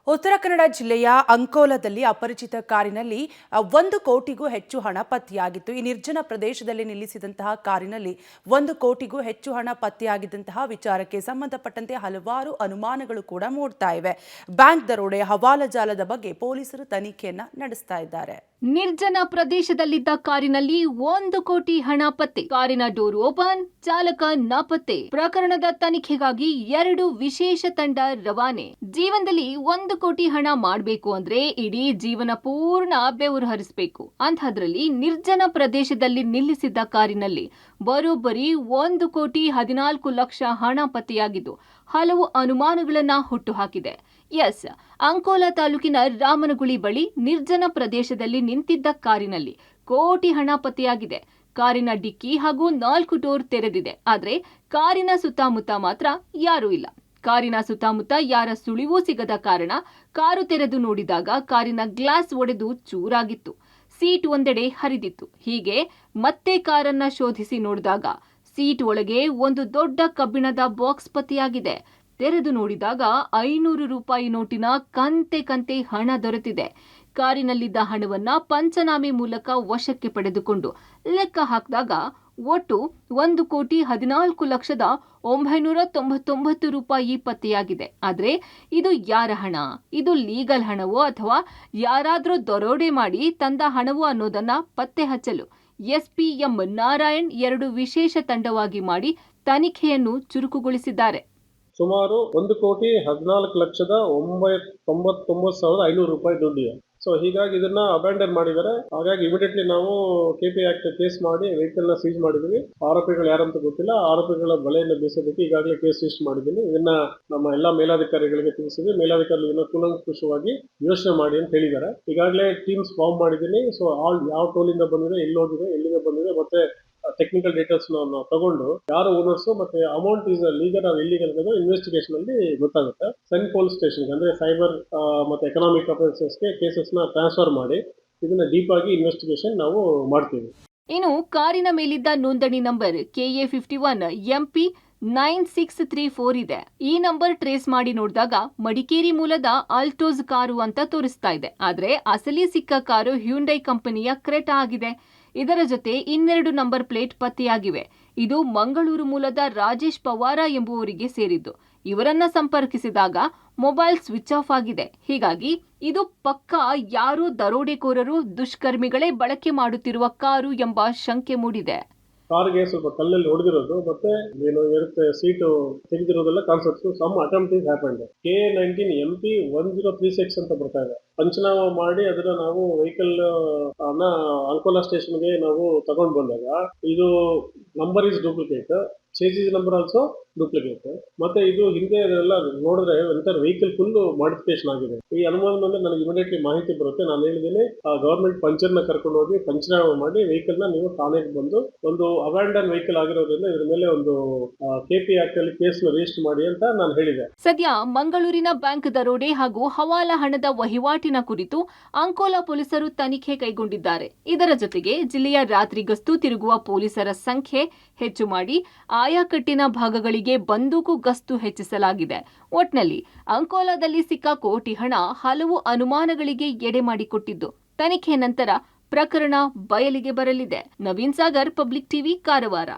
ಉತ್ತರ ಕನ್ನಡ ಜಿಲ್ಲೆಯ ಅಂಕೋಲಾದಲ್ಲಿ ಅಪರಿಚಿತ ಕಾರಿನಲ್ಲಿ 1 ಕೋಟಿಗೂ ಹೆಚ್ಚು ಹಣ ಪತ್ತೆಯಾಗಿತ್ತು. ಈ ನಿರ್ಜನ ಪ್ರದೇಶದಲ್ಲಿ ನಿಲ್ಲಿಸಿದಂತಹ ಕಾರಿನಲ್ಲಿ 1 ಕೋಟಿಗೂ ಹೆಚ್ಚು ಹಣ ಪತ್ತೆಯಾಗಿದ್ದಂತಹ ವಿಚಾರಕ್ಕೆ ಸಂಬಂಧಪಟ್ಟಂತೆ ಹಲವಾರು ಅನುಮಾನಗಳು ಕೂಡ ಮೂಡ್ತಾ ಇವೆ. ಬ್ಯಾಂಕ್ ದರೋಡೆ, ಹವಾಲಾ ಜಾಲದ ಬಗ್ಗೆ ಪೊಲೀಸರು ತನಿಖೆಯನ್ನ ನಡೆಸ್ತಾ ಇದ್ದಾರೆ. ನಿರ್ಜನ ಪ್ರದೇಶದಲ್ಲಿದ್ದ ಕಾರಿನಲ್ಲಿ 1 ಕೋಟಿ ಹಣ ಪತ್ತೆ. ಕಾರಿನ ಡೋರ್ ಓಪನ್, ಚಾಲಕ ನಾಪತ್ತೆ. ಪ್ರಕರಣದ ತನಿಖೆಗಾಗಿ 2 ವಿಶೇಷ ತಂಡ ರವಾನೆ. ಜೀವನದಲ್ಲಿ 1 ಕೋಟಿ ಹಣ ಮಾಡಬೇಕು ಅಂದ್ರೆ ಇಡೀ ಜೀವನ ಪೂರ್ಣ ಬೆವರು ಹರಿಸಬೇಕು. ಅಂಥದ್ರಲ್ಲಿ ನಿರ್ಜನ ಪ್ರದೇಶದಲ್ಲಿ ನಿಲ್ಲಿಸಿದ್ದ ಕಾರಿನಲ್ಲಿ ಬರೋಬ್ಬರಿ 1 ಕೋಟಿ 14 ಲಕ್ಷ ಹಣ ಪತ್ತೆಯಾಗಿದ್ದು ಹಲವು ಅನುಮಾನಗಳನ್ನ ಹುಟ್ಟುಹಾಕಿದೆ. ಎಸ್, ಅಂಕೋಲಾ ತಾಲೂಕಿನ ರಾಮನಗುಳಿ ಬಳಿ ನಿರ್ಜನ ಪ್ರದೇಶದಲ್ಲಿ ನಿಂತಿದ್ದ ಕಾರಿನಲ್ಲಿ ಕೋಟಿ ಹಣ ಪತ್ತೆಯಾಗಿದೆ. ಕಾರಿನ ಡಿಕ್ಕಿ ಹಾಗೂ 4 ಡೋರ್ ತೆರೆದಿದೆ. ಆದ್ರೆ ಕಾರಿನ ಸುತ್ತಮುತ್ತ ಮಾತ್ರ ಯಾರೂ ಇಲ್ಲ. ಕಾರಿನ ಸುತ್ತಮುತ್ತ ಯಾರ ಸುಳಿವೂ ಸಿಗದ ಕಾರಣ ಕಾರು ತೆರೆದು ನೋಡಿದಾಗ ಕಾರಿನ ಗ್ಲಾಸ್ ಒಡೆದು ಚೂರಾಗಿತ್ತು. ಸೀಟ್ ಒಂದೆಡೆ ಹರಿದಿತ್ತು. ಹೀಗೆ ಮತ್ತೆ ಕಾರನ್ನ ಶೋಧಿಸಿ ನೋಡಿದಾಗ ಸೀಟ್ ಒಳಗೆ ಒಂದು ದೊಡ್ಡ ಕಬ್ಬಿಣದ ಬಾಕ್ಸ್ ಪತ್ತೆಯಾಗಿದೆ. ತೆರೆದು ನೋಡಿದಾಗ 500 ರೂಪಾಯಿ ನೋಟಿನ ಕಂತೆ ಹಣ ದೊರೆತಿದೆ. ಕಾರಿನಲ್ಲಿದ್ದ ಹಣವನ್ನ ಪಂಚನಾಮೆ ಮೂಲಕ ವಶಕ್ಕೆ ಪಡೆದುಕೊಂಡು ಲೆಕ್ಕ ಹಾಕಿದಾಗ ಒಟ್ಟು 1 ಕೋಟಿ 14 ಲಕ್ಷದ 999 ರೂಪಾಯಿ ಪತ್ತೆಯಾಗಿದೆ. ಆದ್ರೆ ಇದು ಯಾರ ಹಣ? ಇದು ಲೀಗಲ್ ಹಣವೋ ಅಥವಾ ಯಾರಾದ್ರೂ ದರೋಡೆ ಮಾಡಿ ತಂದ ಹಣವೋ ಅನ್ನೋದನ್ನ ಪತ್ತೆ ಹಚ್ಚಲು ಎಸ್ಪಿ ಎಂ ನಾರಾಯಣ್ 2 ವಿಶೇಷ ತಂಡವಾಗಿ ಮಾಡಿ ತನಿಖೆಯನ್ನು ಚುರುಕುಗೊಳಿಸಿದ್ದಾರೆ. ಸುಮಾರು 1 ಕೋಟಿ 14 ಲಕ್ಷದ 999,500 ರೂಪಾಯಿ ದುಡ್ಡಿದೆ. ಸೊ ಹೀಗಾಗಿ ಇದನ್ನ ಅಬ್ಯಾಂಡನ್ ಮಾಡಿದ್ದಾರೆ. ಹಾಗಾಗಿ ಇಮಿಡಿಯೇಟ್ಲಿ ನಾವು KP ಆಕ್ಟ್ ಕೇಸ್ ಮಾಡಿ ವೆಹಿಕಲ್ ನ ಸೀಸ್ ಮಾಡಿದ್ವಿ. ಆರೋಪಿಗಳು ಯಾರಂತ ಗೊತ್ತಿಲ್ಲ. ಆರೋಪಿಗಳ ಬಲೆಯನ್ನು ಬೀಸೋದಕ್ಕೆ ಈಗಾಗಲೇ ಕೇಸ್ ರಿಜಿಸ್ಟರ್ ಮಾಡಿದ್ದೀನಿ. ಇದನ್ನ ನಮ್ಮ ಎಲ್ಲಾ ಮೇಲಾಧಿಕಾರಿಗಳಿಗೆ ತಿಳಿಸಿದ್ವಿ. ಮೇಲಾಧಿಕಾರಿಗಳು ಇದನ್ನ ಕೂಲಂಕುಷವಾಗಿ ಯೋಚನೆ ಮಾಡಿ ಅಂತ ಹೇಳಿದ್ದಾರೆ. ಈಗಾಗಲೇ ಟೀಮ್ಸ್ ಫಾರ್ಮ್ ಮಾಡಿದ್ದೀನಿ. ಸೊ ಯಾವ ಟೋಲಿಂದ ಬಂದಿದೆ, ಎಲ್ಲಿ ಹೋಗಿದೆ, ಎಲ್ಲಿಂದ ಬಂದಿದೆ, ಮತ್ತೆ ಟೆಕ್ನಿಕಲ್ ಡೀಟೇಲ್ಸ್ ನಾವು ತಗೊಂಡು ಯಾರು ಓನರ್ಸ್ ಮತ್ತೆ amount is legal or illegal ಅನ್ನೋದು ಇನ್ವೆಸ್ಟಿಗೇಷನ್ ಅಲ್ಲಿ ಗೊತ್ತಾಗುತ್ತೆ. ಸೆಂಟ್ ಪೊಲೀಸ್ ಸ್ಟೇಷನ್ ಅಂದ್ರೆ ಸೈಬರ್ ಮತ್ತೆ ಎಕನಾಮಿಕ್ ಅಫೆನ್ಸಸ್ಗೆ ಕೇಸಸ್ ನ ಟ್ರಾನ್ಸ್ಫರ್ ಮಾಡಿ ಇದನ್ನ ಡೀಪ್ ಆಗಿ ಇನ್ವೆಸ್ಟಿಗೇಷನ್ ನಾವು ಮಾಡ್ತೀವಿ. ಇನ್ನು ಕಾರಿನ ಮೇಲಿದ್ದ ನೋಂದಣಿ ನಂಬರ್ KA 51 MP 9634 ಇದೆ. ಈ ನಂಬರ್ ಟ್ರೇಸ್ ಮಾಡಿ ನೋಡಿದಾಗ ಮಡಿಕೇರಿ ಮೂಲದ ಆಲ್ಟೋಸ್ ಕಾರು ಅಂತ ತೋರಿಸ್ತಾ ಇದೆ. ಆದ್ರೆ ಅಸಲಿ ಸಿಕ್ಕ ಕಾರು ಹ್ಯುಂಡೈ ಕಂಪನಿಯ ಕ್ರೆಟಾ ಆಗಿದೆ. ಇದರ ಜೊತೆ 2 ನಂಬರ್ ಪ್ಲೇಟ್ ಪತ್ತೆಯಾಗಿವೆ. ಇದು ಮಂಗಳೂರು ಮೂಲದ ರಾಜೇಶ್ ಪವಾರ ಎಂಬುವರಿಗೆ ಸೇರಿದ್ದು. ಇವರನ್ನ ಸಂಪರ್ಕಿಸಿದಾಗ ಮೊಬೈಲ್ ಸ್ವಿಚ್ ಆಫ್ ಆಗಿದೆ. ಹೀಗಾಗಿ ಇದು ಪಕ್ಕಾ ಯಾರೋ ದರೋಡೆಕೋರರು, ದುಷ್ಕರ್ಮಿಗಳೇ ಬಳಕೆ ಮಾಡುತ್ತಿರುವ ಕಾರು ಎಂಬ ಶಂಕೆ ಮೂಡಿದೆ. ಕಾರ್ಗೆ ಸ್ವಲ್ಪ ಕಲ್ಲಲ್ಲಿ ಹೊಡೆದಿರೋದು ಮತ್ತೆ ಏನು ಇರುತ್ತೆ ಸೀಟು ತೆಗೆದಿರೋದೆಲ್ಲ concepts. Some attempt is happened. KA19 MP 1036 ಅಂತ ಬರ್ತಾ ಇದೆ. ಪಂಚನಾಮ ಮಾಡಿ ಅದನ್ನ ನಾವು ವೆಹಿಕಲ್ ಅನ್ನ ಅಂಕೋಲಾ ಸ್ಟೇಷನ್ಗೆ ನಾವು ತಗೊಂಡು ಬಂದಾಗ ಇದು number is duplicate, change number also duplicate. ಮತ್ತೆ ಇದು ಹಿಂದೆ ಎಲ್ಲ ನೋಡಿದ್ರೆ ಎಂಟರ್ ವೆಹಿಕಲ್ ಫುಲ್ ಮಾಡಿಫಿಕೇಶನ್ ಆಗಿದೆ. ಈ ಅನುಮಾನ ಮೇಲೆ ನನಗೆ ಇಮಿಡಿಯೇಟ್ಲಿ ಮಾಹಿತಿ ಬರುತ್ತೆ. ನಾನು ಹೇಳಿದ್ದೀನಿ ಗವರ್ಮೆಂಟ್ ಪಂಚರ್ನ ಕರ್ಕೊಂಡು ಹೋಗಿ ಪಂಚನಾಮ ಮಾಡಿ ವೆಹಿಕಲ್ ನ ನೀವು ಠಾಣೆಗೆ ಬಂದು ಒಂದು ಅಬ್ಯಾಂಡನ್ ವೆಹಿಕಲ್ ಆಗಿರೋದ್ರಿಂದ ಇದ್ರ ಮೇಲೆ ಒಂದು KP ಆಕ್ಟ್ ಅಲ್ಲಿ ಕೇಸ್ ನ ರಿಜಿಸ್ಟರ್ ಮಾಡಿ ಅಂತ ನಾನು ಹೇಳಿದೆ. ಸದ್ಯ ಮಂಗಳೂರಿನ ಬ್ಯಾಂಕ್ ದರೋಡೆ ಹಾಗೂ ಹವಾಲಾ ಹಣದ ವಹಿವಾಟಿನ ಕುರಿತು ಅಂಕೋಲಾ ಪೊಲೀಸರು ತನಿಖೆ ಕೈಗೊಂಡಿದ್ದಾರೆ. ಇದರ ಜೊತೆಗೆ ಜಿಲ್ಲೆಯ ರಾತ್ರಿ ಗಸ್ತು ತಿರುಗುವ ಪೊಲೀಸರ ಸಂಖ್ಯೆ ಹೆಚ್ಚು ಮಾಡಿ ಆಯಾಕಟ್ಟಿನ ಭಾಗಗಳಿಗೆ ಬಂದೂಕು ಗಸ್ತು ಹೆಚ್ಚಿಸಲಾಗಿದೆ. ಒಟ್ನಲ್ಲಿ ಅಂಕೋಲಾದಲ್ಲಿ ಸಿಕ್ಕ ಕೋಟಿ ಹಣ ಹಲವು ಅನುಮಾನಗಳಿಗೆ ಎಡೆ ಮಾಡಿಕೊಟ್ಟಿದ್ದು ತನಿಖೆ ನಂತರ ಪ್ರಕರಣ ಬಯಲಿಗೆ ಬರಲಿದೆ. Naveen Sagar, public TV, Karwar.